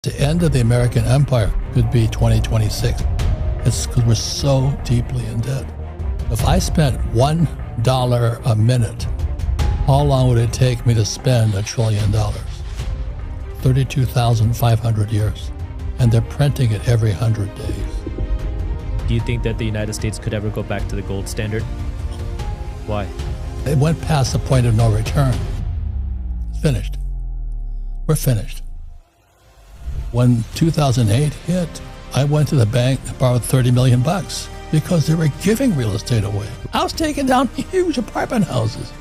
The end of the American empire could be 2026. It's because we're so deeply in debt. If I spent $1 a minute, how long would it take me to spend $1 trillion? 32,500 years. And they're printing it every 100 days. Do you think that the United States could ever go back to the gold standard? Why? It went past the point of no return. It's finished. We're finished. When 2008 hit, I went to the bank and borrowed $30 million because they were giving real estate away. I was taking down huge apartment houses.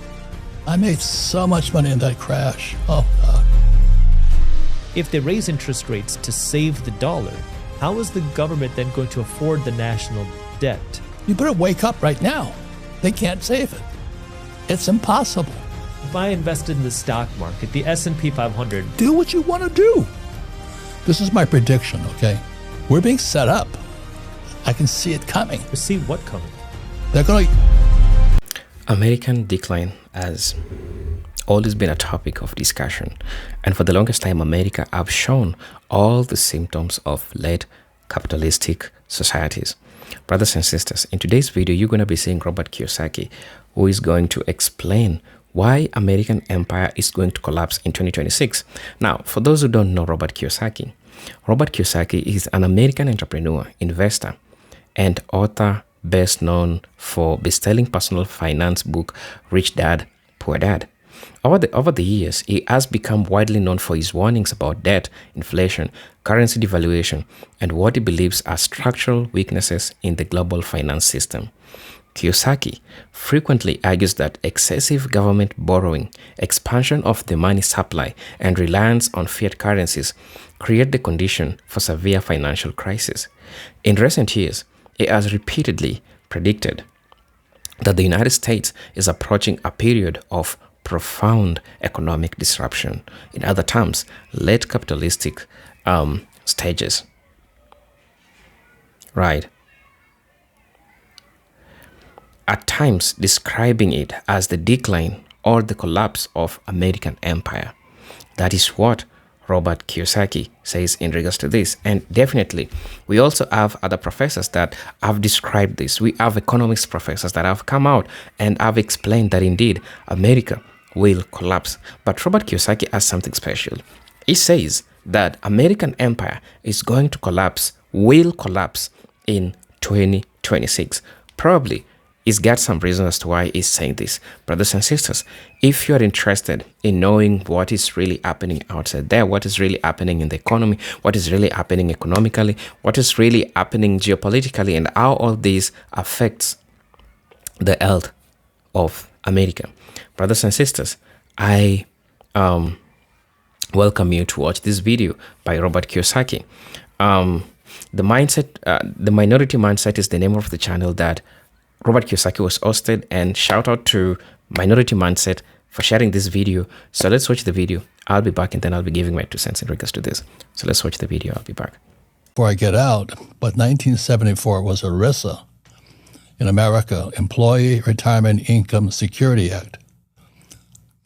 I made so much money in that crash. Oh, God. If they raise interest rates to save the dollar, how is the government then going to afford the national debt? You better wake up right now. They can't save it. It's impossible. If I invested in the stock market, the S&P 500... Do what you want to do. This is my prediction, okay? We're being set up. I can see it coming. See what coming? They're going to... American decline has always been a topic of discussion. And for the longest time, America have shown all the symptoms of late capitalistic societies. Brothers and sisters, in today's video, you're going to be seeing Robert Kiyosaki, who is going to explain why American empire is going to collapse in 2026. Now, for those who don't know Robert Kiyosaki is an American entrepreneur, investor, and author best known for best-selling personal finance book, Rich Dad, Poor Dad. Over the years, he has become widely known for his warnings about debt, inflation, currency devaluation, and what he believes are structural weaknesses in the global finance system. Kiyosaki frequently argues that excessive government borrowing, expansion of the money supply, and reliance on fiat currencies create the condition for severe financial crisis. In recent years, he has repeatedly predicted that the United States is approaching a period of profound economic disruption. In other terms, late capitalistic stages. Right. At times describing it as the decline or the collapse of American empire. That is what Robert Kiyosaki says in regards to this. And definitely, we also have other professors that have described this. We have economics professors that have come out and have explained that indeed America will collapse. But Robert Kiyosaki has something special. He says that American empire is going to collapse, will collapse in 2026. Probably he's got some reason as to why he's saying this. Brothers and sisters, if you're interested in knowing what is really happening outside there, what is really happening in the economy, what is really happening economically, what is really happening geopolitically, and how all this affects the health of America, brothers and sisters, I welcome you to watch this video by Robert Kiyosaki. The Minority Mindset is the name of the channel that Robert Kiyosaki was hosted, and shout out to Minority Mindset for sharing this video. So let's watch the video. I'll be back and then I'll be giving my 2 cents in regards to this. So let's watch the video. I'll be back. Before I get out, but 1974 was ERISA in America, Employee Retirement Income Security Act,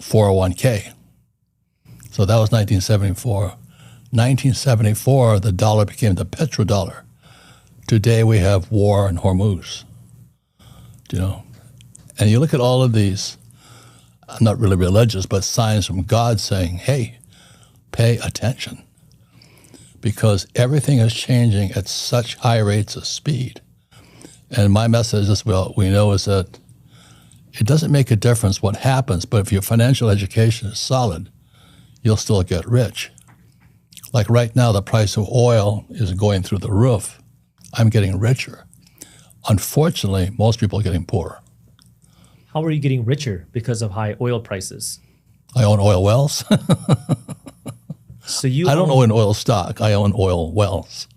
401k. So that was 1974. 1974, the dollar became the petrodollar. Today we have war in Hormuz. You know, and you look at all of these, I'm not really religious, but signs from God saying, hey, pay attention, because everything is changing at such high rates of speed. And my message as well, we know, is that it doesn't make a difference what happens, but if your financial education is solid, you'll still get rich. Like right now, the price of oil is going through the roof. I'm getting richer. Unfortunately, most people are getting poorer. How are you getting richer because of high oil prices? I own oil wells. So I don't own oil stock. I own oil wells.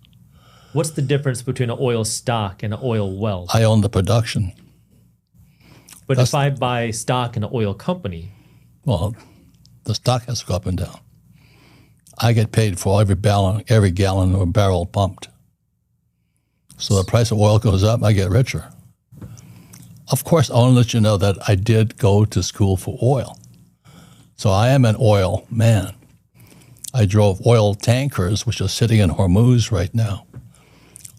What's the difference between an oil stock and an oil well? I own the production. But if I buy stock in an oil company? Well, the stock has to go up and down. I get paid for every gallon or barrel pumped. So the price of oil goes up, I get richer. Of course, I want to let you know that I did go to school for oil. So I am an oil man. I drove oil tankers, which are sitting in Hormuz right now,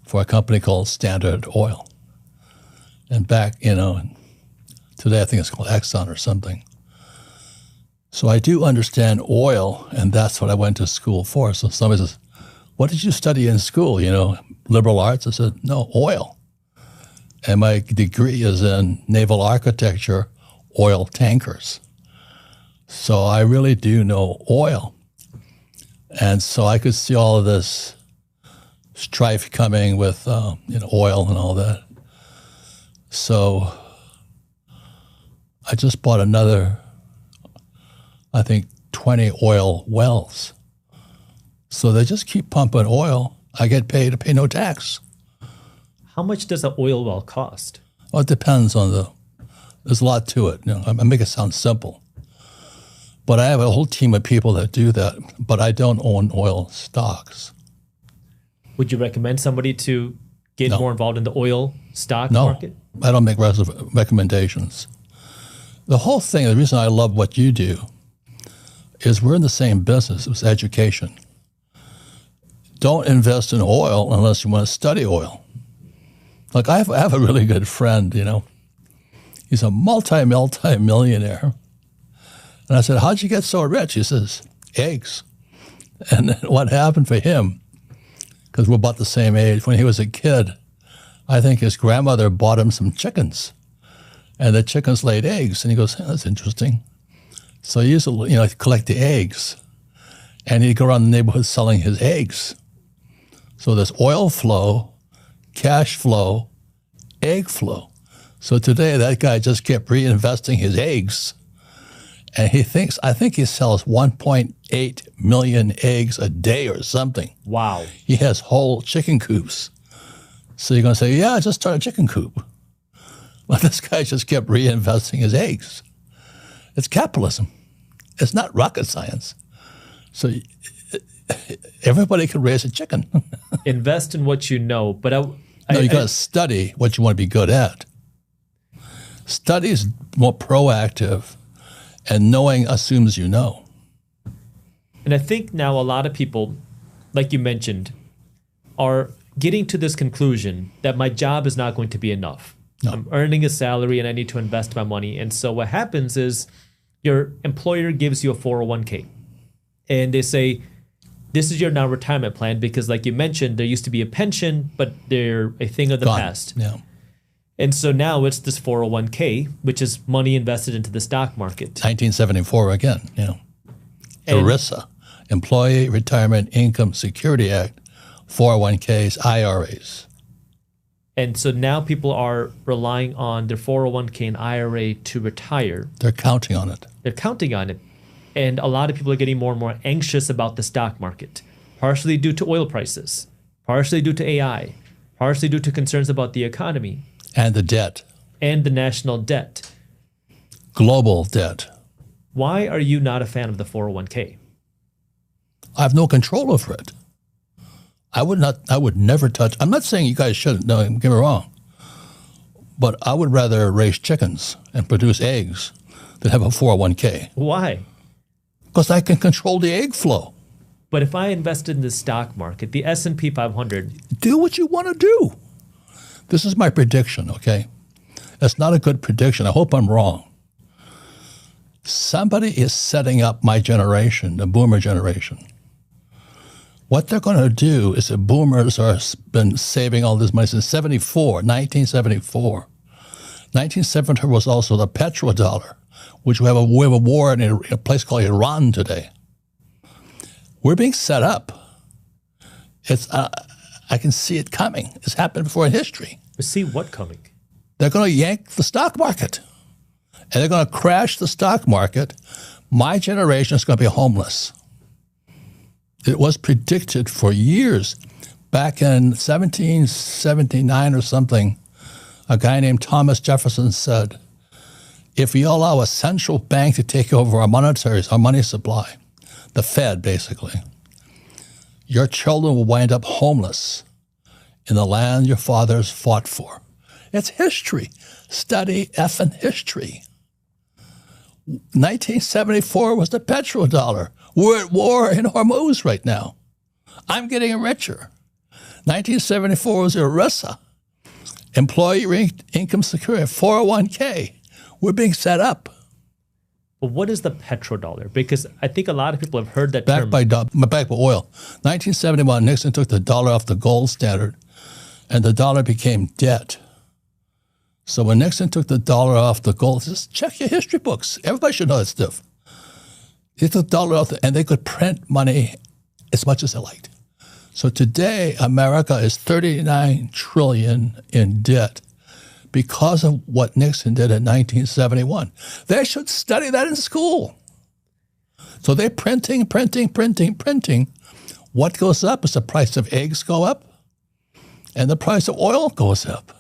for a company called Standard Oil. And back, today I think it's called Exxon or something. So I do understand oil, and that's what I went to school for. So somebody says, what did you study in school? Liberal arts? I said, no, oil. And my degree is in naval architecture, oil tankers. So I really do know oil. And so I could see all of this strife coming with oil and all that. So I just bought another, I think, 20 oil wells. So they just keep pumping oil. I get paid to pay no tax. How much does an oil well cost? Well, it depends on there's a lot to it. I make it sound simple. But I have a whole team of people that do that, but I don't own oil stocks. Would you recommend somebody to get more involved in the oil stock market? I don't make recommendations. The whole thing, the reason I love what you do is we're in the same business. It's education. Don't invest in oil unless you want to study oil. Like I have a really good friend, He's a multi-millionaire. And I said, how'd you get so rich? He says, eggs. And then what happened for him, because we're about the same age, when he was a kid, I think his grandmother bought him some chickens. And the chickens laid eggs. And he goes, that's interesting. So he used to collect the eggs. And he'd go around the neighborhood selling his eggs. So there's oil flow, cash flow, egg flow. So today that guy just kept reinvesting his eggs. And I think he sells 1.8 million eggs a day or something. Wow. He has whole chicken coops. So you're going to say, yeah, I just started a chicken coop. Well, this guy just kept reinvesting his eggs. It's capitalism. It's not rocket science. So everybody can raise a chicken. Invest in what you know, but you got to study what you want to be good at. Study is more proactive, and knowing assumes you know. And I think now a lot of people, like you mentioned, are getting to this conclusion that my job is not going to be enough. No. I'm earning a salary and I need to invest my money. And so what happens is your employer gives you a 401k and they say, this is your now retirement plan because like you mentioned, there used to be a pension, but they're a thing of the past. Yeah. And so now it's this 401k, which is money invested into the stock market. 1974 again, ERISA, Employee Retirement Income Security Act, 401ks, IRAs. And so now people are relying on their 401k and IRA to retire. They're counting on it. They're counting on it. And a lot of people are getting more and more anxious about the stock market, partially due to oil prices, partially due to AI, partially due to concerns about the economy. And the debt. And the national debt. Global debt. Why are you not a fan of the 401k? I have no control over it. I would never touch. I'm not saying you guys shouldn't, no, get me wrong. But I would rather raise chickens and produce eggs than have a 401k. Why? Because I can control the egg flow. But if I invested in the stock market, the S&P 500. Do what you want to do. This is my prediction, okay? It's not a good prediction. I hope I'm wrong. Somebody is setting up my generation, the boomer generation. What they're going to do is the boomers have been saving all this money since 1974. 1970 was also the petrodollar, which we have a war in a place called Iran today. We're being set up. I can see it coming. It's happened before in history. But see what coming? They're going to yank the stock market. And they're going to crash the stock market. My generation is going to be homeless. It was predicted for years. Back in 1779 or something, a guy named Thomas Jefferson said, if we allow a central bank to take over our money supply, the Fed basically, your children will wind up homeless in the land your fathers fought for. It's history. Study effing history. 1974 was the petrodollar. We're at war in Hormuz right now. I'm getting richer. 1974 was ERISA, Employee Income Security, 401k. We're being set up. But what is the petrodollar? Because I think a lot of people have heard that term. Backed by oil. 1971, Nixon took the dollar off the gold standard, and the dollar became debt. So when Nixon took the dollar off the gold, just check your history books. Everybody should know that stuff. They took the dollar off, and they could print money as much as they liked. So today, America is $39 trillion in debt because of what Nixon did in 1971. They should study that in school. So they're printing. What goes up is the price of eggs go up, and the price of oil goes up.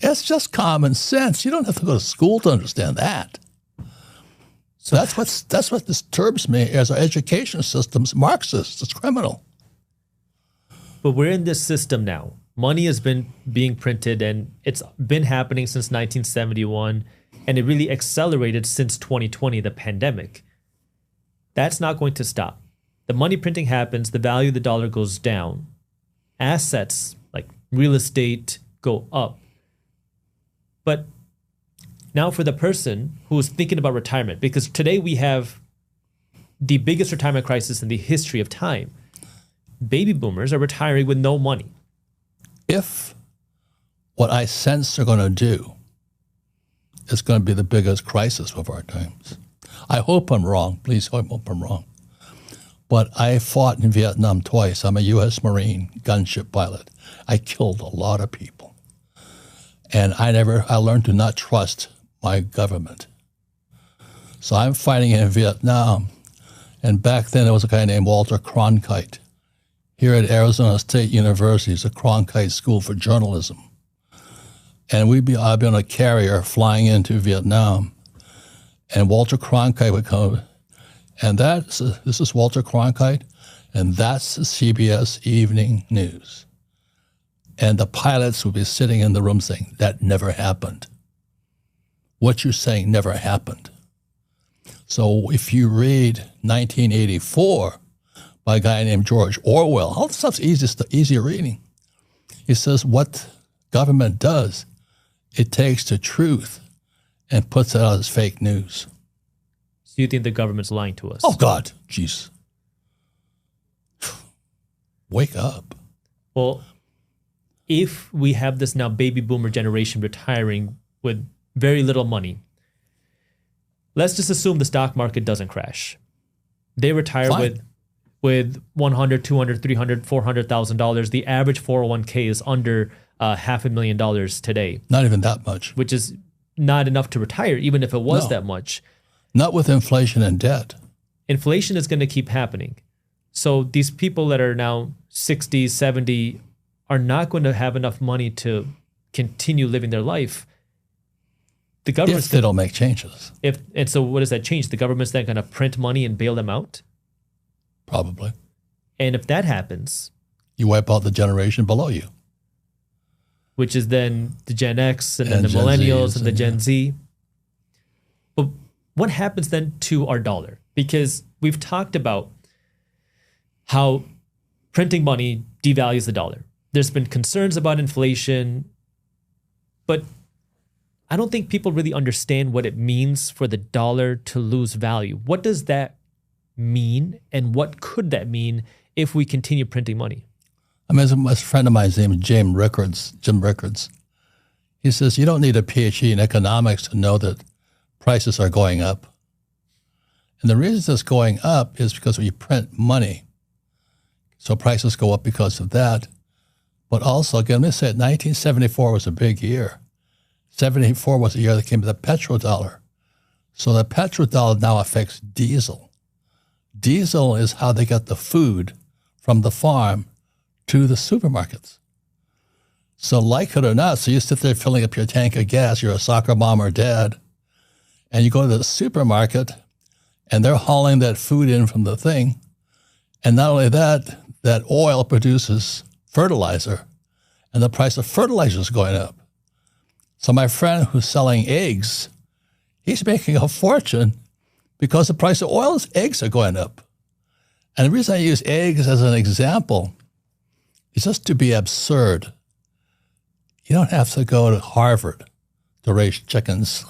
It's just common sense. You don't have to go to school to understand that. So that's what disturbs me as our education system's Marxist. It's criminal. But we're in this system now. Money has been being printed, and it's been happening since 1971, and it really accelerated since 2020, the pandemic. That's not going to stop. The money printing happens, the value of the dollar goes down. Assets like real estate go up. But now for the person who's thinking about retirement, because today we have the biggest retirement crisis in the history of time. Baby boomers are retiring with no money. If what I sense they're going to do is going to be the biggest crisis of our times, I hope I'm wrong. Please hope I'm wrong. But I fought in Vietnam twice. I'm a U.S. Marine gunship pilot. I killed a lot of people. And I learned to not trust my government. So I'm fighting in Vietnam. And back then there was a guy named Walter Cronkite. Here at Arizona State University, it's a Cronkite School for Journalism. And I've been on a carrier flying into Vietnam. And Walter Cronkite would come, and this is Walter Cronkite, and that's the CBS Evening News. And the pilots would be sitting in the room saying, that never happened. What you're saying never happened. So if you read 1984 by a guy named George Orwell, all this stuff's easy reading. He says what government does, it takes the truth and puts it out as fake news. So you think the government's lying to us? Oh, God. Jeez. Wake up. Well, if we have this now baby boomer generation retiring with very little money, let's just assume the stock market doesn't crash. They retire with $100,000, $200,000, $300,000, $400,000. The average 401k is under $500,000 today. Not even that much. Which is not enough to retire, even if it was that much. Not with inflation and debt. Inflation is going to keep happening. So these people that are now 60, 70 are not going to have enough money to continue living their life. The government, if they don't make changes. And so what does that change? The government's then going to print money and bail them out? Probably. And if that happens, you wipe out the generation below you. Which is then the Gen X and then the millennials and the Gen Z. But what happens then to our dollar? Because we've talked about how printing money devalues the dollar. There's been concerns about inflation, but I don't think people really understand what it means for the dollar to lose value. What does that mean, and what could that mean if we continue printing money? I mean, a friend of mine's name is Jim Rickards. He says, you don't need a PhD in economics to know that prices are going up. And the reason it's going up is because we print money. So prices go up because of that. But also, again, let me say it, 1974 was a big year. 74 was the year that came to the petrodollar. So the petrodollar now affects diesel. Diesel is how they get the food from the farm to the supermarkets. So like it or not, so you sit there filling up your tank of gas, you're a soccer mom or dad, and you go to the supermarket and they're hauling that food in from the thing. And not only that, that oil produces fertilizer, and the price of fertilizer is going up. So my friend who's selling eggs, he's making a fortune because the price of oil's eggs are going up. And the reason I use eggs as an example is just to be absurd. You don't have to go to Harvard to raise chickens.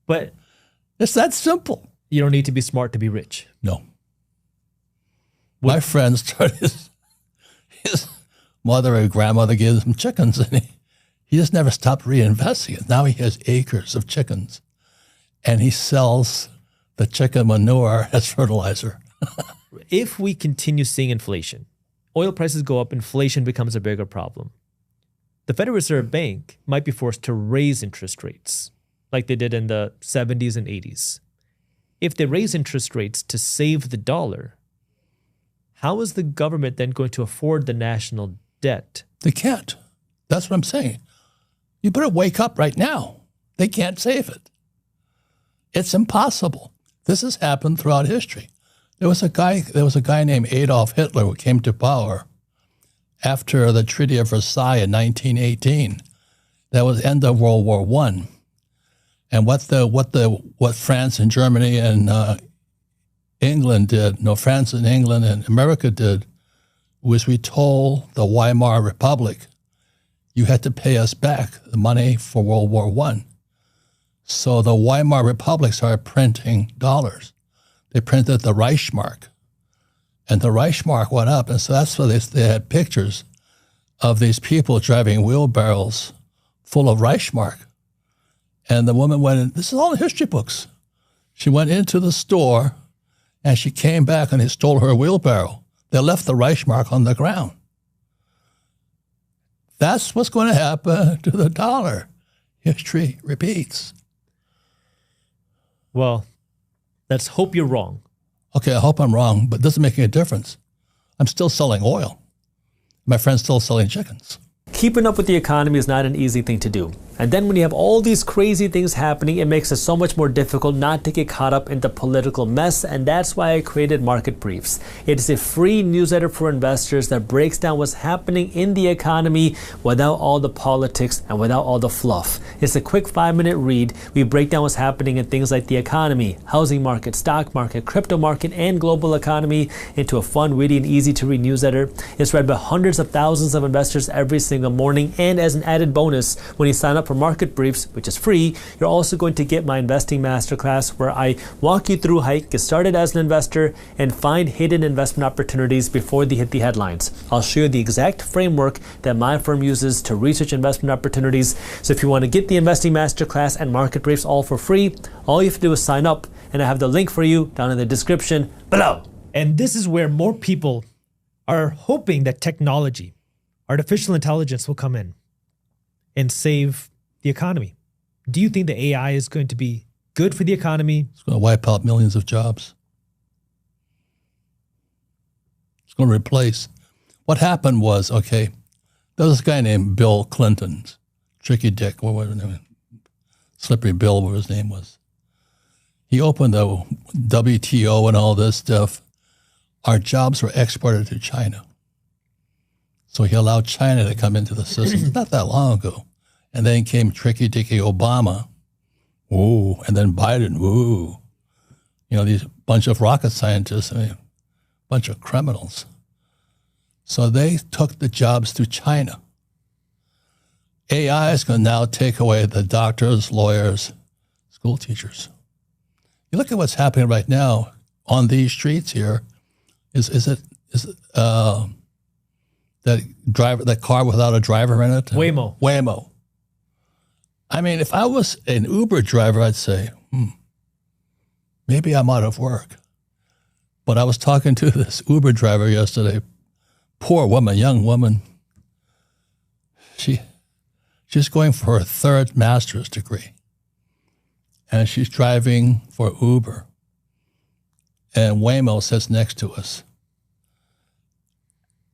But it's that simple. you don't need to be smart to be rich. No. My friend started, his mother or grandmother gave him chickens, and he just never stopped reinvesting it. Now he has acres of chickens, and he sells the chicken manure as fertilizer. If we continue seeing inflation, oil prices go up, inflation becomes a bigger problem. The Federal Reserve Bank might be forced to raise interest rates like they did in the 70s and 80s. If they raise interest rates to save the dollar, how is the government then going to afford the national debt? They can't. That's what I'm saying. You better wake up right now. They can't save it. It's impossible. This has happened throughout history. There was a guy named Adolf Hitler who came to power after the Treaty of Versailles in 1918. That was the end of World War I. And what France and Germany and England did, France and England and America did, was we told the Weimar Republic, you had to pay us back the money for World War I. So the Weimar Republic started printing dollars. They printed the Reichsmark, and the Reichsmark went up. And so that's why they had pictures of these people driving wheelbarrows full of Reichsmark. And the woman went in, this is all in history books. She went into the store, and she came back, and they stole her wheelbarrow. They left the Reichsmark on the ground. That's what's going to happen to the dollar. History repeats. Well, let's hope you're wrong. Okay, I hope I'm wrong, but it doesn't make any difference. I'm still selling oil. My friend's still selling chickens. Keeping up with the economy is not an easy thing to do. And then when you have all these crazy things happening, it makes it so much more difficult not to get caught up in the political mess. And that's why I created Market Briefs. It is a free newsletter for investors that breaks down what's happening in the economy without all the politics and without all the fluff. It's a quick 5-minute read. We break down what's happening in things like the economy, housing market, stock market, crypto market, and global economy into a fun, witty, and easy to read newsletter. It's read by hundreds of thousands of investors every single morning. And as an added bonus, when you sign up for Market Briefs, which is free, you're also going to get my investing masterclass where I walk you through how you get started as an investor and find hidden investment opportunities before they hit the headlines. I'll show you the exact framework that my firm uses to research investment opportunities. So if you want to get the investing masterclass and Market Briefs all for free, all you have to do is sign up, and I have the link for you down in the description below. And this is where more people are hoping that technology, artificial intelligence will come in and save the economy. Do you think the AI is going to be good for the economy? It's going to wipe out millions of jobs. It's going to replace. What happened was, okay, there was a guy named Bill Clinton, Tricky Dick, what was his name? Slippery Bill, what his name was. He opened the WTO and all this stuff. Our jobs were exported to China. So he allowed China to come into the system not that long ago. And then came Tricky Dicky Obama, ooh, and then Biden, ooh. You know, these bunch of rocket scientists, bunch of criminals. So they took the jobs to China. AI is going to now take away the doctors, lawyers, school teachers. You look at what's happening right now on these streets here. Is it that car without a driver in it? Waymo. I mean, if I was an Uber driver, I'd say, maybe I'm out of work. But I was talking to this Uber driver yesterday. Poor woman, young woman. She's going for her 3rd master's degree. And she's driving for Uber. And Waymo sits next to us.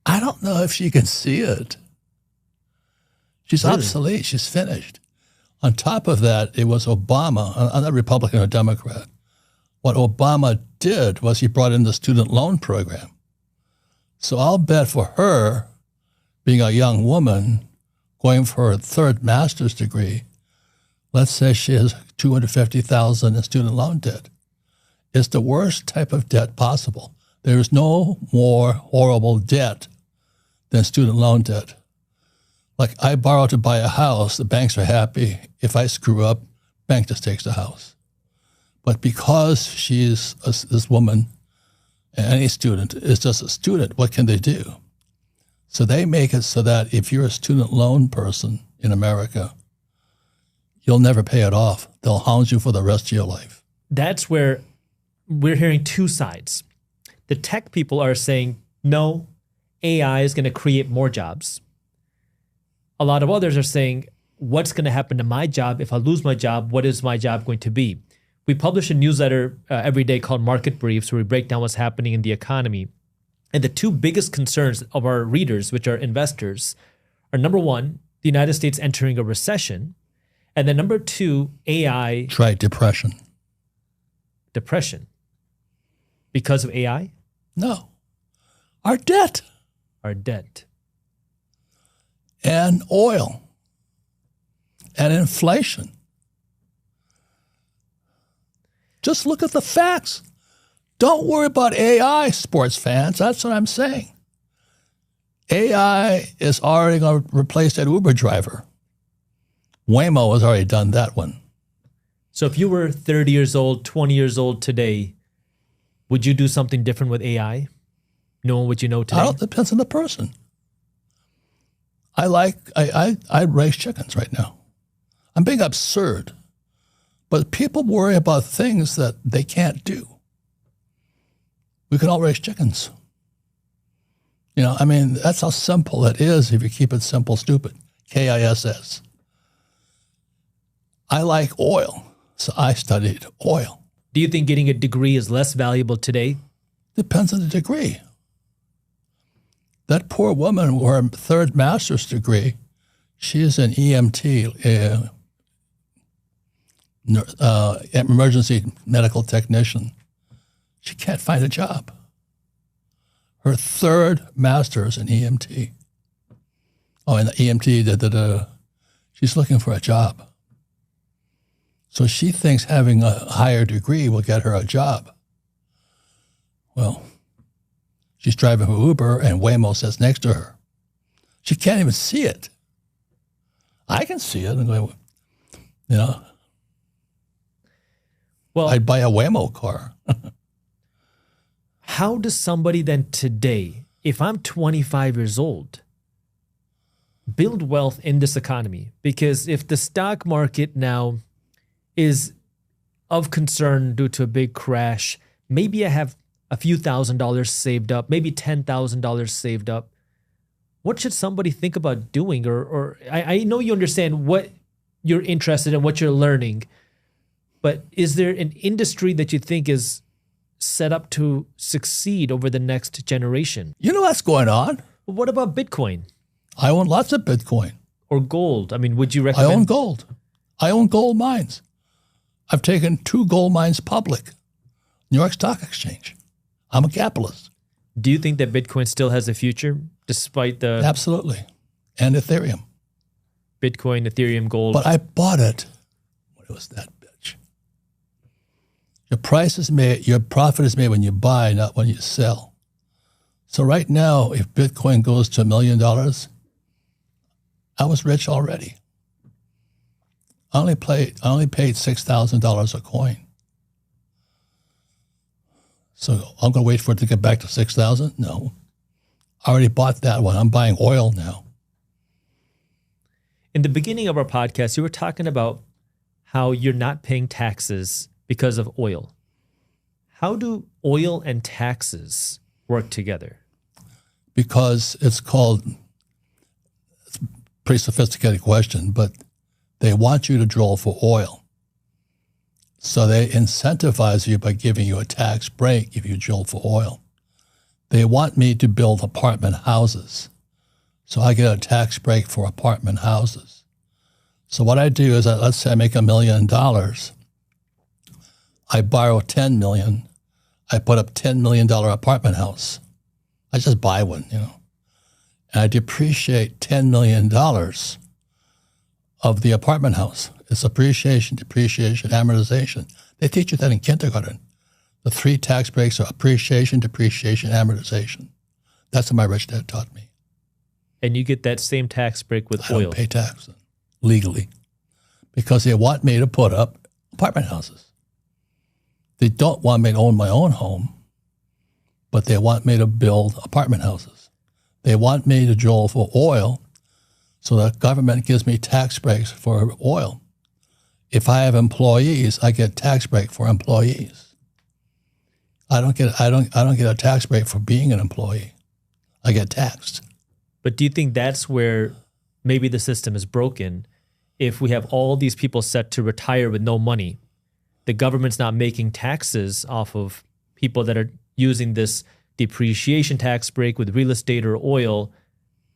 I don't know if she can see it. She's obsolete. She's finished. On top of that, it was Obama, I'm not Republican or Democrat. What Obama did was he brought in the student loan program. So I'll bet for her, being a young woman, going for her 3rd master's degree, Let's say she has $250,000 in student loan debt. It's the worst type of debt possible. There is no more horrible debt than student loan debt. Like I borrow to buy a house, the banks are happy. If I screw up, bank just takes the house. But because she's this woman, any student is just a student, what can they do? So they make it so that if you're a student loan person in America, you'll never pay it off. They'll hound you for the rest of your life. That's where we're hearing two sides. The tech people are saying, no, AI is going to create more jobs. A lot of others are saying, what's going to happen to my job? If I lose my job, what is my job going to be? We publish a newsletter every day called Market Briefs, where we break down what's happening in the economy. And the two biggest concerns of our readers, which are investors, are number one, the United States entering a recession. And then number two, AI. Try depression. Depression. Because of AI? No. Our debt. Our debt. And oil. And inflation. Just look at the facts. Don't worry about AI, sports fans. That's what I'm saying. AI is already going to replace that Uber driver. Waymo has already done that one. So if you were 30 years old, 20 years old today, would you do something different with AI, knowing what you know today? It depends on the person. I raise chickens right now. I'm being absurd. But people worry about things that they can't do. We can all raise chickens. You know, I mean, that's how simple it is if you keep it simple, stupid. KISS. I like oil, so I studied oil. Do you think getting a degree is less valuable today? Depends on the degree. That poor woman with her third master's degree, she is an EMT, emergency medical technician. She can't find a job. Her third master's in EMT. Oh, and the EMT, she's looking for a job. So she thinks having a higher degree will get her a job. Well, she's driving for Uber and Waymo sits next to her. She can't even see it. I can see it. And go, you know, well, I'd buy a Waymo car. How does somebody then today, if I'm 25 years old, build wealth in this economy? Because if the stock market now is of concern due to a big crash, maybe I have a few $1,000s saved up, maybe $10,000 saved up. What should somebody think about doing? Or I know you understand what you're interested in, what you're learning, but is there an industry that you think is set up to succeed over the next generation? You know what's going on? Well, what about Bitcoin? I own lots of Bitcoin. Or gold? I mean, would you recommend? I own gold. I own gold mines. I've taken 2 gold mines public. New York Stock Exchange. I'm a capitalist. Do you think that Bitcoin still has a future despite the... Absolutely. And Ethereum. Bitcoin, Ethereum, gold. But I bought it when it was that bitch. Your price is made, your profit is made when you buy, not when you sell. So right now, if Bitcoin goes to $1 million, I was rich already. I only paid $6,000 a coin. So I'm going to wait for it to get back to 6,000? No. I already bought that one. I'm buying oil now. In the beginning of our podcast, you were talking about how you're not paying taxes because of oil. How do oil and taxes work together? Because it's a pretty sophisticated question, but they want you to drill for oil. So they incentivize you by giving you a tax break if you drill for oil. They want me to build apartment houses. So I get a tax break for apartment houses. So what I do is, let's say I make $1 million. I borrow $10 million. I put up $10 million apartment house. I just buy one, you know. And I depreciate $10 million of the apartment house. It's appreciation, depreciation, amortization. They teach you that in kindergarten. The 3 tax breaks are appreciation, depreciation, amortization. That's what my rich dad taught me. And you get that same tax break with I oil. don't pay tax legally because they want me to put up apartment houses. They don't want me to own my own home, but they want me to build apartment houses. They want me to drill for oil, so the government gives me tax breaks for oil. If I have employees, I get tax break for employees. I don't get a tax break for being an employee. I get taxed. But do you think that's where maybe the system is broken? If we have all these people set to retire with no money, the government's not making taxes off of people that are using this depreciation tax break with real estate or oil.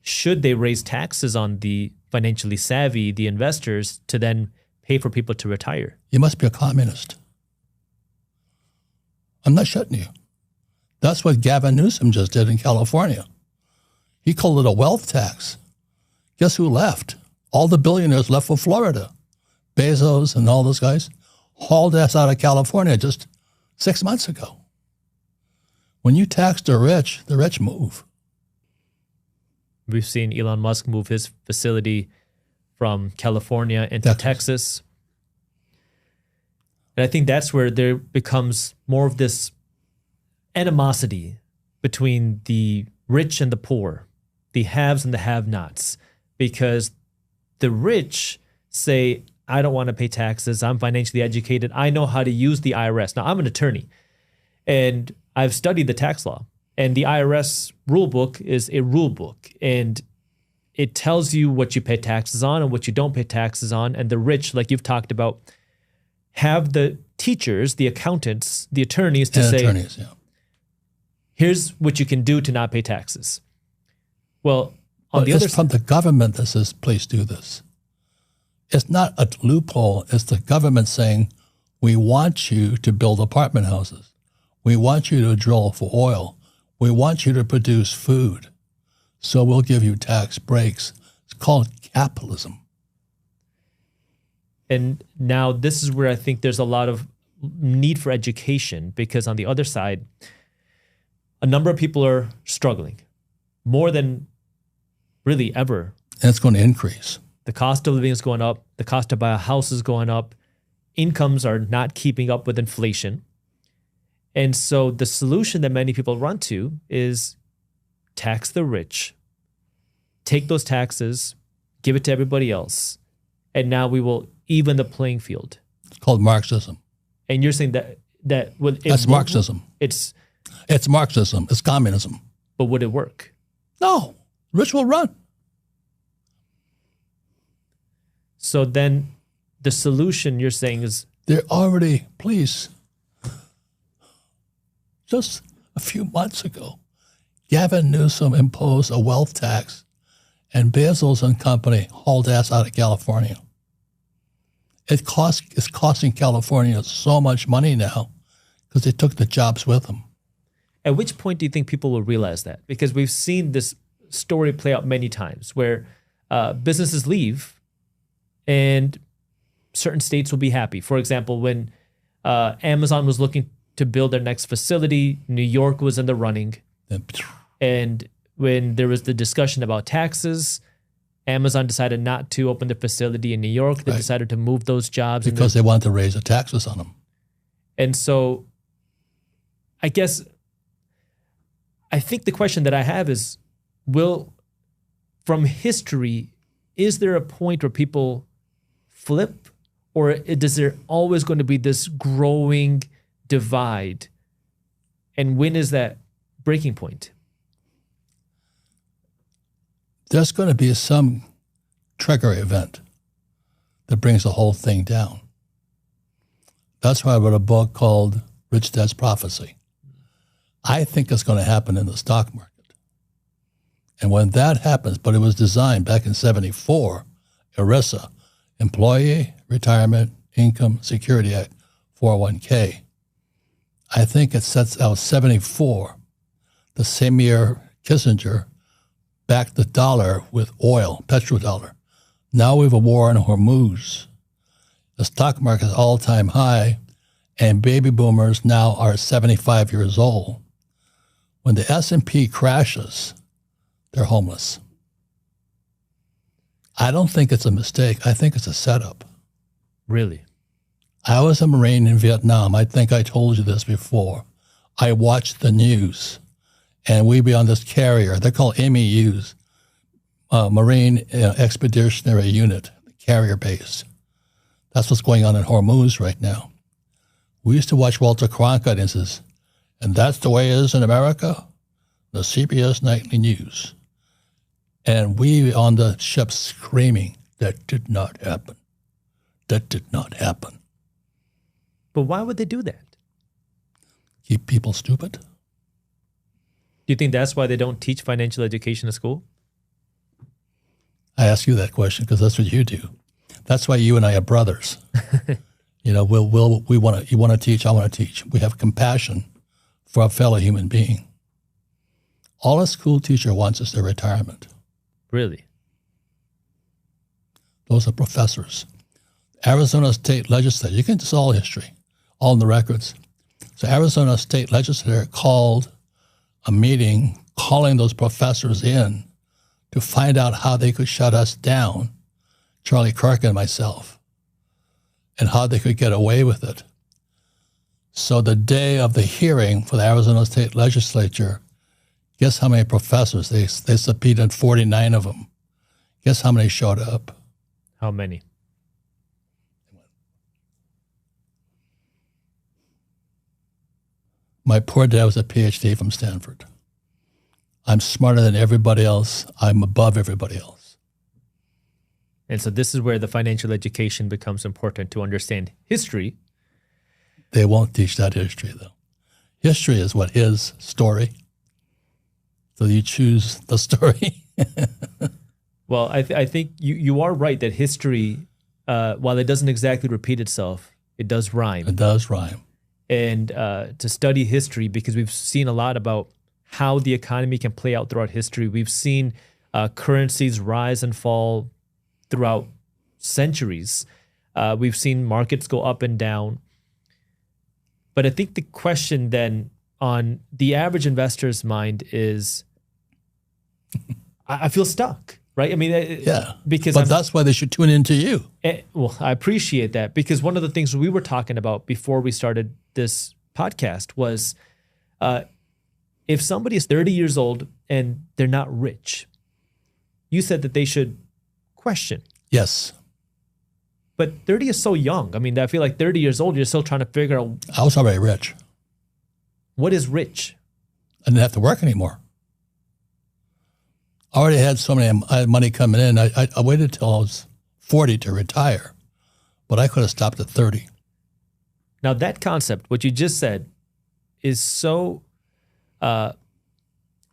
Should they raise taxes on the financially savvy, the investors, to then pay for people to retire? You must be a communist. I'm not shutting you. That's what Gavin Newsom just did in California. He called it a wealth tax. Guess who left? All the billionaires left for Florida. Bezos and all those guys hauled ass out of California just 6 months ago. When you tax the rich move. We've seen Elon Musk move his facility from California into Texas. And I think that's where there becomes more of this animosity between the rich and the poor, the haves and the have-nots, because the rich say, I don't want to pay taxes. I'm financially educated. I know how to use the IRS. Now, I'm an attorney, and I've studied the tax law. And the IRS rule book is a rule book, and it tells you what you pay taxes on and what you don't pay taxes on. And the rich, like you've talked about, have the teachers, the accountants, the attorneys to say, here's what you can do to not pay taxes. Well, on the other side, from the government that says, please do this. It's not a loophole. It's the government saying, we want you to build apartment houses. We want you to drill for oil. We want you to produce food. So we'll give you tax breaks. It's called capitalism. And now this is where I think there's a lot of need for education, because on the other side, a number of people are struggling more than really ever. And it's going to increase. The cost of living is going up. The cost to buy a house is going up. Incomes are not keeping up with inflation. And so the solution that many people run to is tax the rich, take those taxes, give it to everybody else, and now we will even the playing field. It's called Marxism. And you're saying that's Marxism. It's Marxism. It's communism. But would it work? No. Rich will run. So then the solution you're saying is... They're already, please, just a few months ago, Gavin Newsom imposed a wealth tax, and Bezos and company hauled ass out of California. It's costing California so much money now because they took the jobs with them. At which point do you think people will realize that? Because we've seen this story play out many times where businesses leave and certain states will be happy. For example, when Amazon was looking to build their next facility, New York was in the running. And when there was the discussion about taxes, Amazon decided not to open the facility in New York. They decided to move those jobs. Because they wanted to raise the taxes on them. And so I guess, I think the question that I have is, from history, is there a point where people flip? Or is there always going to be this growing divide? And when is that breaking point? There's going to be some trigger event that brings the whole thing down. That's why I wrote a book called Rich Dad's Prophecy. I think it's going to happen in the stock market. And when that happens, but it was designed back in 74, ERISA, Employee Retirement Income Security Act, 401k. I think it sets out 74, the same year Kissinger backed the dollar with oil, petrodollar. Now we have a war in Hormuz. The stock market is all-time high, and baby boomers now are 75 years old. When the S&P crashes, they're homeless. I don't think it's a mistake. I think it's a setup. Really? I was a Marine in Vietnam. I think I told you this before. I watched the news, and we'd be on this carrier. They're called MEUs, Marine Expeditionary Unit, carrier base. That's what's going on in Hormuz right now. We used to watch Walter Cronkite and says, and that's the way it is in America? The CBS Nightly News. And we on the ship screaming, that did not happen. That did not happen. But why would they do that? Keep people stupid. Do you think that's why they don't teach financial education at school? I ask you that question because that's what you do. That's why you and I are brothers. You know, you want to teach, I want to teach. We have compassion for a fellow human being. All a school teacher wants is their retirement. Really? Those are professors. Arizona State Legislature, you can just all history, all in the records. So Arizona State Legislature called a meeting calling those professors in to find out how they could shut us down, Charlie Kirk and myself, and how they could get away with it. So the day of the hearing for the Arizona State Legislature, guess how many professors? They subpoenaed 49 of them. Guess how many showed up? How many? My poor dad was a PhD from Stanford. I'm smarter than everybody else. I'm above everybody else. And so this is where the financial education becomes important to understand history. They won't teach that history, though. History is what is story. So you choose the story. Well, I think you are right that history, while it doesn't exactly repeat itself, it does rhyme. It does rhyme. And to study history, because we've seen a lot about how the economy can play out throughout history. We've seen currencies rise and fall throughout centuries. We've seen markets go up and down. But I think the question then on the average investor's mind is, I feel stuck, right? I mean, yeah, but that's why they should tune into you. Well, I appreciate that, because one of the things we were talking about before we started this podcast was if somebody is 30 years old and they're not rich, you said that they should question. Yes. But 30 is so young. I mean, I feel like 30 years old, you're still trying to figure out. I was already rich. What is rich? I didn't have to work anymore. I already had so many money coming in. I waited till I was 40 to retire, but I could have stopped at 30. Now that concept, what you just said, is so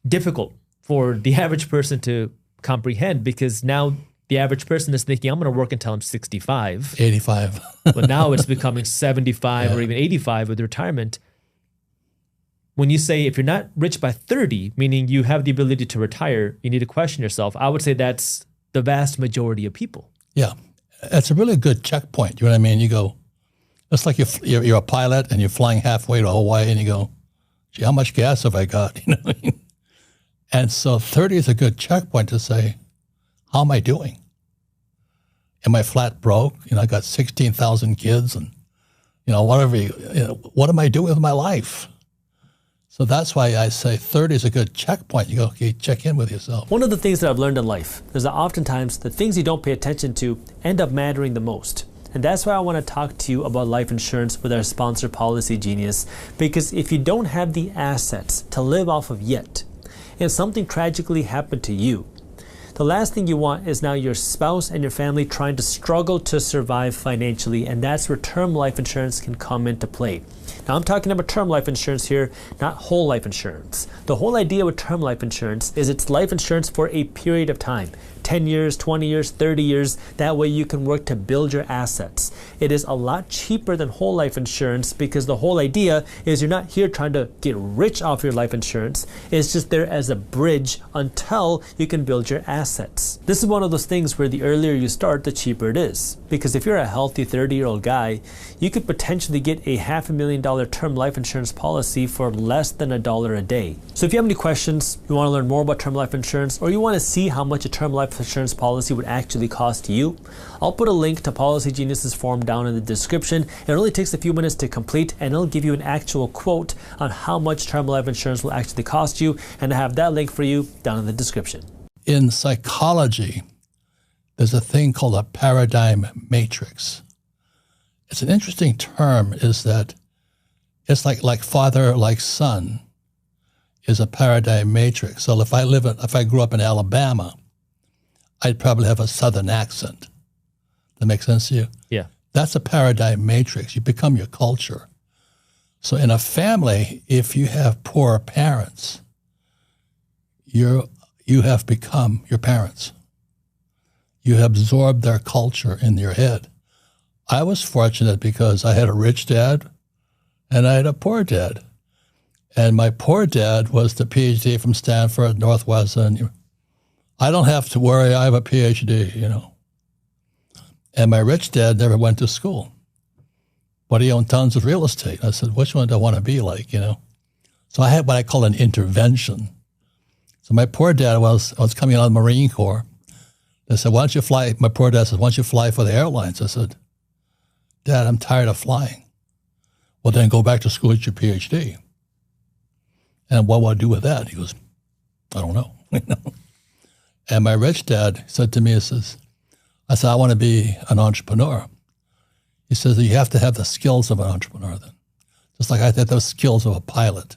difficult for the average person to comprehend, because now the average person is thinking, I'm going to work until I'm 65. 85. But now it's becoming 75 or even 85 with retirement. When you say if you're not rich by 30, meaning you have the ability to retire, you need to question yourself. I would say that's the vast majority of people. Yeah. It's a really good checkpoint. You know what I mean? You go, it's like you're a pilot and you're flying halfway to Hawaii and you go, gee, how much gas have I got? You know what I mean? And so 30 is a good checkpoint to say, how am I doing? Am I flat broke? You know, I got 16,000 kids and, you know, whatever, what am I doing with my life? So that's why I say 30 is a good checkpoint. You go, okay, check in with yourself. One of the things that I've learned in life is that oftentimes the things you don't pay attention to end up mattering the most. And that's why I want to talk to you about life insurance with our sponsor, Policy Genius, because if you don't have the assets to live off of yet, and something tragically happened to you, the last thing you want is now your spouse and your family trying to struggle to survive financially, and that's where term life insurance can come into play. Now, I'm talking about term life insurance here, not whole life insurance. The whole idea with term life insurance is it's life insurance for a period of time, 10 years, 20 years, 30 years. That way you can work to build your assets. It is a lot cheaper than whole life insurance because the whole idea is you're not here trying to get rich off your life insurance. It's just there as a bridge until you can build your assets. This is one of those things where the earlier you start, the cheaper it is. Because if you're a healthy 30-year-old guy, you could potentially get a $500,000 term life insurance policy for less than $1 a day. So if you have any questions, you want to learn more about term life insurance, or you want to see how much a term life insurance policy would actually cost you, I'll put a link to Policy Genius's form down in the description. It only takes a few minutes to complete, and it'll give you an actual quote on how much term life insurance will actually cost you, and I have that link for you down in the description. In psychology, there's a thing called a paradigm matrix. It's an interesting term, is that it's like father, like son is a paradigm matrix. So if I grew up in Alabama, I'd probably have a Southern accent. That makes sense to you? Yeah. That's a paradigm matrix. You become your culture. So in a family, if you have poor parents, you have become your parents. You have absorbed their culture in your head. I was fortunate because I had a rich dad and I had a poor dad. And my poor dad was the PhD from Stanford, Northwestern. I don't have to worry, I have a PhD, you know. And my rich dad never went to school, but he owned tons of real estate. I said, which one do I want to be like, you know? So I had what I call an intervention. So my poor dad was coming out of the Marine Corps. They said, why don't you fly? My poor dad said, why don't you fly for the airlines? I said, Dad, I'm tired of flying. Well, then go back to school at your PhD. And what will I do with that? He goes, I don't know. And my rich dad said to me, I said, I want to be an entrepreneur. He says, you have to have the skills of an entrepreneur then. Just like I had the skills of a pilot.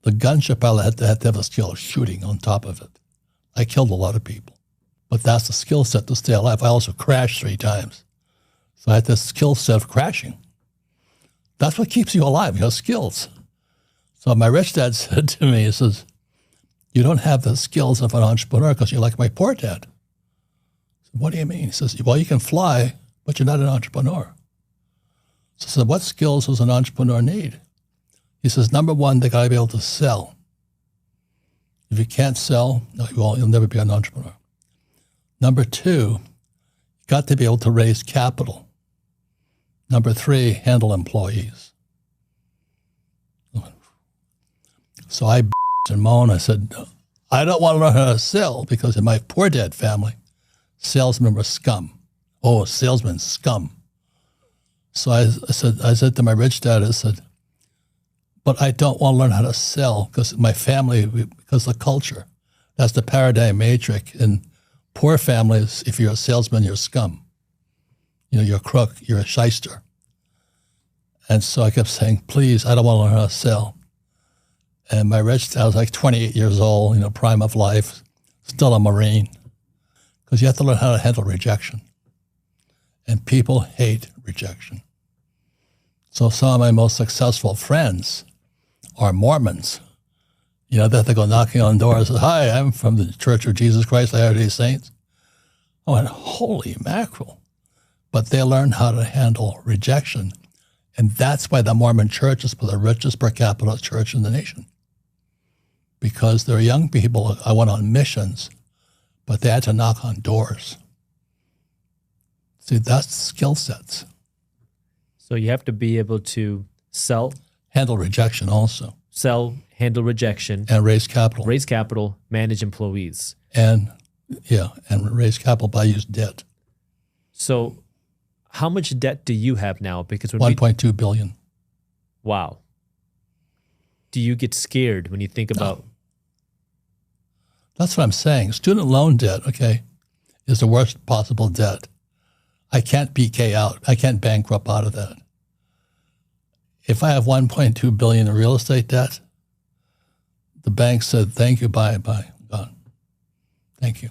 The gunship pilot had to have a skill of shooting on top of it. I killed a lot of people, but that's the skill set to stay alive. I also crashed 3 times. So I had this skill set of crashing. That's what keeps you alive, your skills. So my rich dad said to me, he says, you don't have the skills of an entrepreneur because you're like my poor dad. I said, what do you mean? He says, well, you can fly, but you're not an entrepreneur. So I said, what skills does an entrepreneur need? He says, number one, they got to be able to sell. If you can't sell, you'll never be an entrepreneur. Number 2, you got to be able to raise capital. Number 3, handle employees. So I and moaned. I said, I don't want to learn how to sell because in my poor dad family, salesmen were scum. Oh, salesmen, scum. So I said to my rich dad, I said, but I don't want to learn how to sell because my family, because of the culture. That's the paradigm matrix. In poor families, if you're a salesman, you're scum. You know, you're a crook, you're a shyster. And so I kept saying, please, I don't want to learn how to sell. And my rich dad was like 28 years old, you know, prime of life, still a Marine. Because you have to learn how to handle rejection. And people hate rejection. So some of my most successful friends are Mormons. You know, that they go knocking on doors and say, hi, I'm from the Church of Jesus Christ, Latter-day Saints. I went, holy mackerel. But they learn how to handle rejection. And that's why the Mormon church is the richest per capita church in the nation. Because they're young people. I went on missions, but they had to knock on doors. See, that's skill sets. So you have to be able to sell. Handle rejection also. Sell, handle rejection. And raise capital. Raise capital, manage employees. And raise capital by use debt. So how much debt do you have now? Because when 1.2 billion. Wow. Do you get scared when you think about? That's what I'm saying. Student loan debt, okay, is the worst possible debt. I can't BK out. I can't bankrupt out of that. If I have 1.2 billion in real estate debt, the bank said, thank you, bye, gone. Thank you.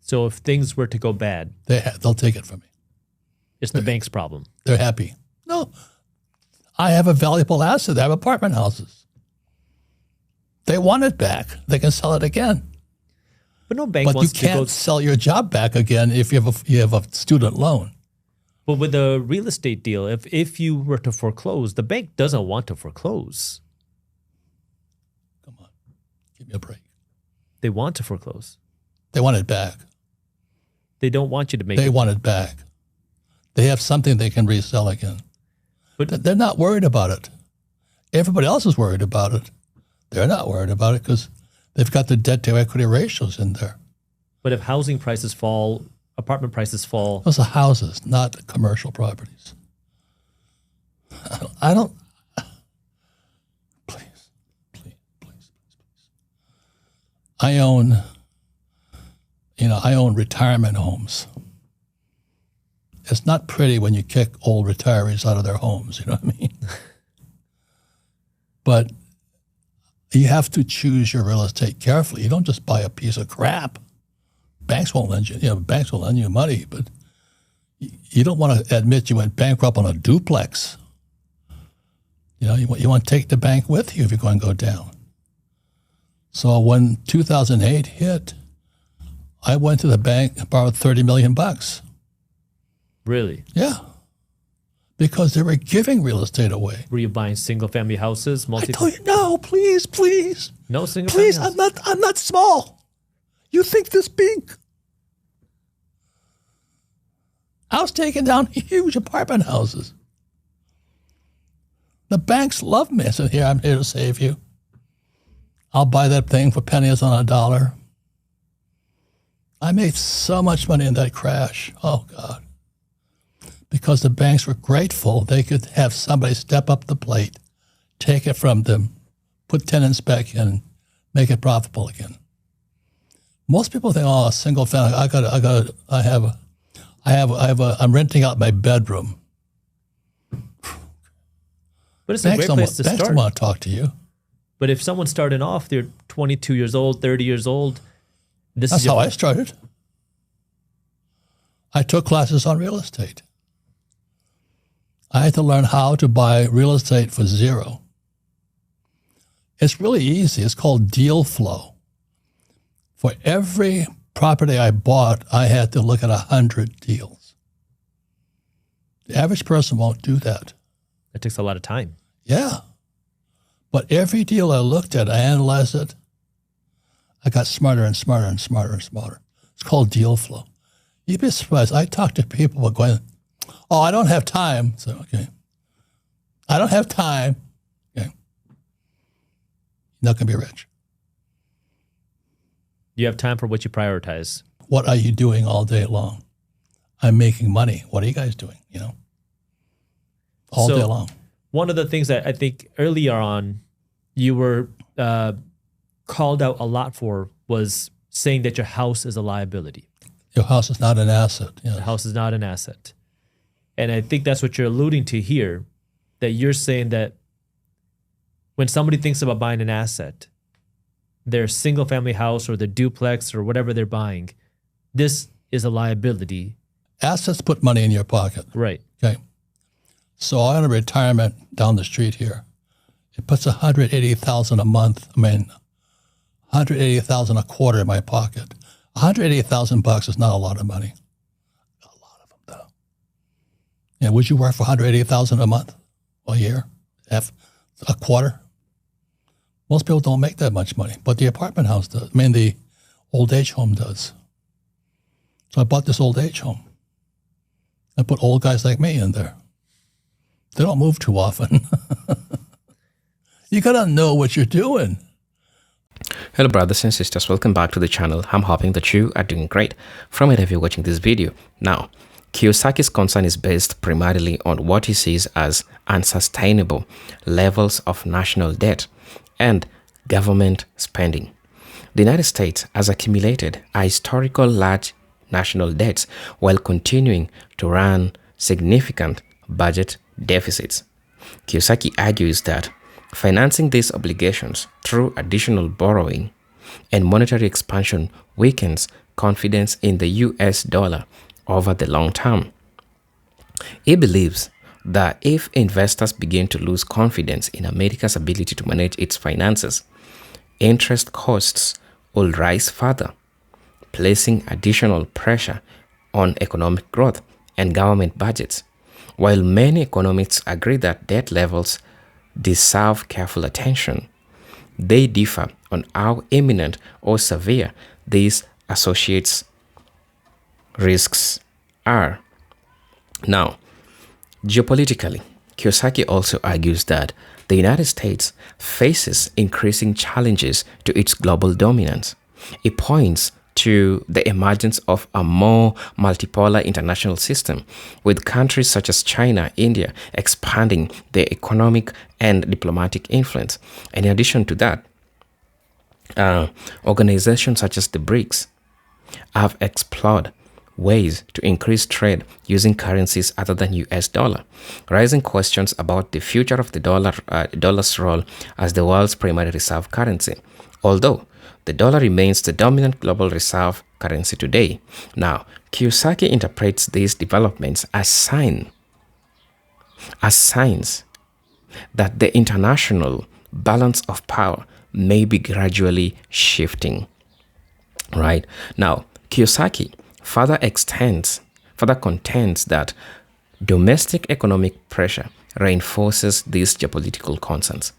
So if things were to go bad, they'll take it from me. It's the bank's problem. They're happy. No, I have a valuable asset. I have apartment houses. They want it back. They can sell it again. But no bank wants to go. But you can't sell your job back again if you have a student loan. But with a real estate deal, if you were to foreclose, the bank doesn't want to foreclose. Come on, give me a break. They want to foreclose. They want it back. They don't want you to make They it. want it back. They have something they can resell again. But They're not worried about it. Everybody else is worried about it. They're not worried about it because they've got the debt to equity ratios in there. But if housing prices fall, apartment prices fall. Those are houses, not commercial properties. I don't. Please. I own retirement homes. It's not pretty when you kick old retirees out of their homes, you know what I mean? But you have to choose your real estate carefully. You don't just buy a piece of crap. Banks won't lend you money, but you don't want to admit you went bankrupt on a duplex. You want to take the bank with you if you're going to go down. So when 2008 hit, I went to the bank and borrowed $30 million. Really? Yeah. Because they were giving real estate away. Were you buying single-family houses? I told you, no, please. No single-family houses? Please, I'm not small. You think this big. I was taking down huge apartment houses. The banks love me. I said, here, I'm here to save you. I'll buy that thing for pennies on a dollar. I made so much money in that crash. Oh, God. Because the banks were grateful they could have somebody step up the plate, take it from them, put tenants back in, make it profitable again. Most people think, oh, a single family. I'm renting out my bedroom. But it's a great place to Banks start. don't want to talk to you. But if someone's starting off, they're 22 years old, 30 years old. That's how I started. I took classes on real estate. I had to learn how to buy real estate for zero. It's really easy. It's called deal flow. For every property I bought, I had to look at 100 deals. The average person won't do that. It takes a lot of time. Yeah. But every deal I looked at, I analyzed it. I got smarter and smarter and smarter and smarter. It's called deal flow. You'd be surprised. I talk to people who are going, oh, I don't have time. So, okay. I don't have time. Okay. You're not going to be rich. You have time for what you prioritize. What are you doing all day long? I'm making money. What are you guys doing? All day long. One of the things that I think earlier on you were called out a lot for was saying that your house is a liability. Your house is not an asset. Yes. The house is not an asset. And I think that's what you're alluding to here, that you're saying that when somebody thinks about buying an asset, their single family house or the duplex or whatever they're buying, this is a liability. Assets put money in your pocket. Right. Okay. So I own a retirement down the street here. It puts $180,000 a month. $180,000 a quarter in my pocket. $180,000 is not a lot of money. A lot of them, though. Yeah, would you work for $180,000 a month, a year, a quarter? Most people don't make that much money, but the apartment house does. The old age home does. So I bought this old age home. I put old guys like me in there. They don't move too often. You got to know what you're doing. Hello brothers and sisters, welcome back to the channel. I'm hoping that you are doing great from wherever you're watching this video. Now, Kiyosaki's concern is based primarily on what he sees as unsustainable levels of national debt and government spending. The United States has accumulated a historical large national debts while continuing to run significant budget deficits. Kiyosaki argues that financing these obligations through additional borrowing and monetary expansion weakens confidence in the US dollar over the long term. He believes that if investors begin to lose confidence in America's ability to manage its finances, interest costs will rise further, placing additional pressure on economic growth and government budgets. While many economists agree that debt levels deserve careful attention, they differ on how imminent or severe these associates risks are. Now, geopolitically, Kiyosaki also argues that the United States faces increasing challenges to its global dominance. He points to the emergence of a more multipolar international system, with countries such as China, India expanding their economic and diplomatic influence. And in addition to that, organizations such as the BRICS have explored ways to increase trade using currencies other than US dollar, raising questions about the future of the dollar's role as the world's primary reserve currency. Although the dollar remains the dominant global reserve currency today. Now, Kiyosaki interprets these developments as signs that the international balance of power may be gradually shifting. Right? Now, Kiyosaki further contends that domestic economic pressure reinforces these geopolitical concerns.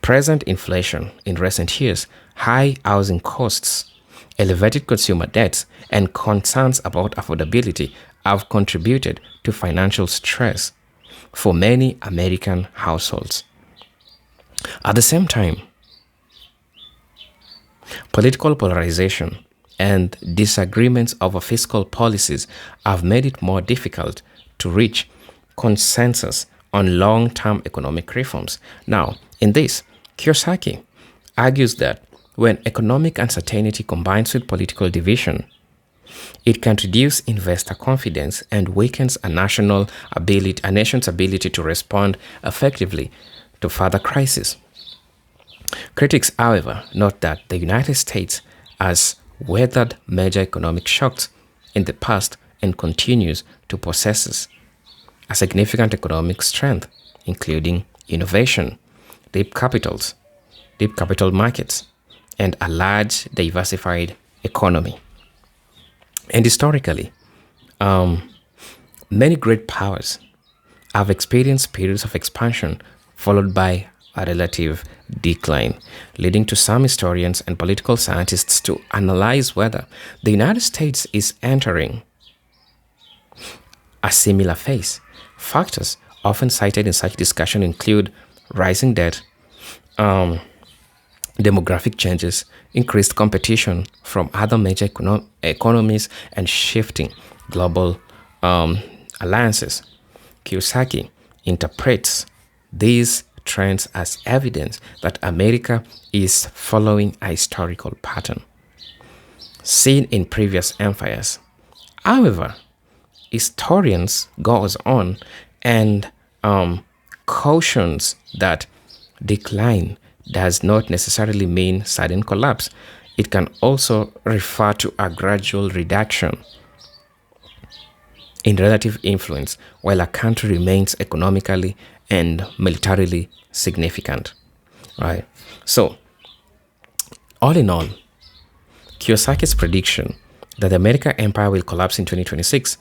Present inflation in recent years, high housing costs, elevated consumer debts, and concerns about affordability have contributed to financial stress for many American households. At the same time, political polarization and disagreements over fiscal policies have made it more difficult to reach consensus on long-term economic reforms. Now, in this, Kiyosaki argues that when economic uncertainty combines with political division, it can reduce investor confidence and weakens a nation's ability to respond effectively to further crises. Critics, however, note that the United States has weathered major economic shocks in the past and continues to possess a significant economic strength, including innovation, deep capital markets, and a large diversified economy. And historically, many great powers have experienced periods of expansion followed by a relative decline, leading to some historians and political scientists to analyze whether the United States is entering a similar phase. Factors often cited in such discussion include rising debt, demographic changes, increased competition from other major economies, and shifting global alliances. Kiyosaki interprets these trends as evidence that America is following a historical pattern seen in previous empires. However, historians goes on and cautions that decline does not necessarily mean sudden collapse. It can also refer to a gradual reduction in relative influence while a country remains economically and militarily significant. Right? So, all in all, Kiyosaki's prediction that the American empire will collapse in 2026,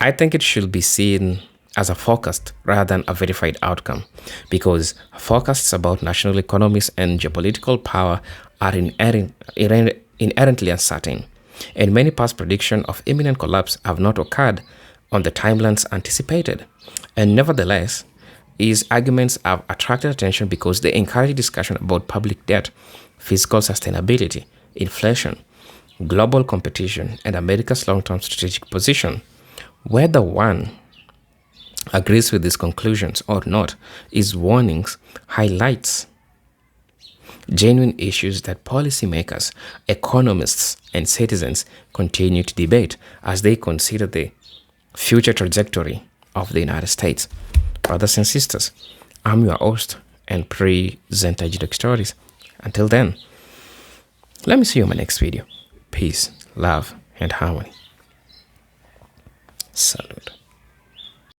I think it should be seen as a forecast rather than a verified outcome, because forecasts about national economies and geopolitical power are inherently uncertain, and many past predictions of imminent collapse have not occurred on the timelines anticipated. And nevertheless, his arguments have attracted attention because they encourage discussion about public debt, fiscal sustainability, inflation, global competition, and America's long-term strategic position. Whether one agrees with these conclusions or not, his warnings highlights genuine issues that policymakers, economists, and citizens continue to debate as they consider the future trajectory of the United States. Brothers and sisters, I'm your host and presenter Jidok Stories. Until then, let me see you in my next video. Peace, love, and harmony. Salute.